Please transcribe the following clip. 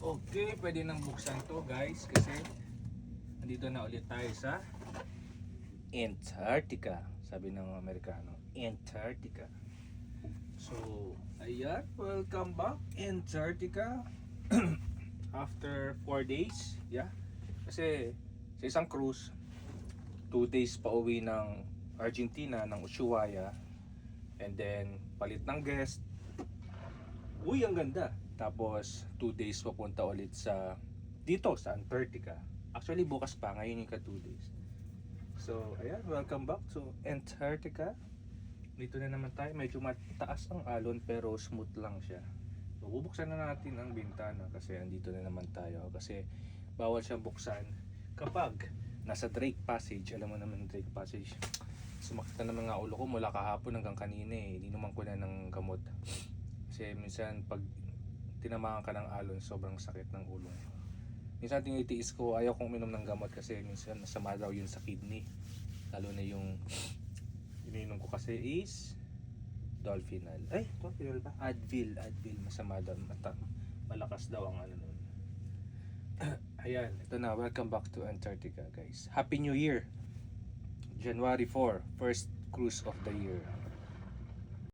Okay, pwede nang buksan to guys kasi nandito na ulit tayo sa Antarctica. Sabi ng mga Amerikano, Antarctica. So, ayan, welcome back Antarctica. After 4 days, yeah. Kasi sa isang cruise, 2 days pa uwi ng Argentina, ng Ushuaia. And then, palit ng guest. Uy, ang ganda. Tapos 2 days papunta ulit sa dito sa Antarctica. Actually bukas pa, ngayon yung ka 2 days. So ayan, welcome back to Antarctica. Dito na naman tayo, medyo mataas ang alon pero smooth lang siya. So, bubuksan na natin ang bintana kasi andito na naman tayo. Kasi bawal siyang buksan kapag nasa Drake Passage. Alam mo naman Drake Passage. Sumakit na naman nga ulo ko mula kahapon hanggang kanina eh. Ininuman ko na ng gamot. Kasi minsan pag tinamaan ka ng alon, sobrang sakit ng ulo. Minsan tinitiis ko, ayaw kong uminom ng gamot kasi minsan masama daw yun sa kidney. Lalo na yung ininom ko kasi is Dolphinal. Ay, Dolphinal ba? Advil, masama daw. Malakas daw ang ano nun. Ayan, ito na. Welcome back to Antarctica guys. Happy New Year! January 4, first cruise of the year.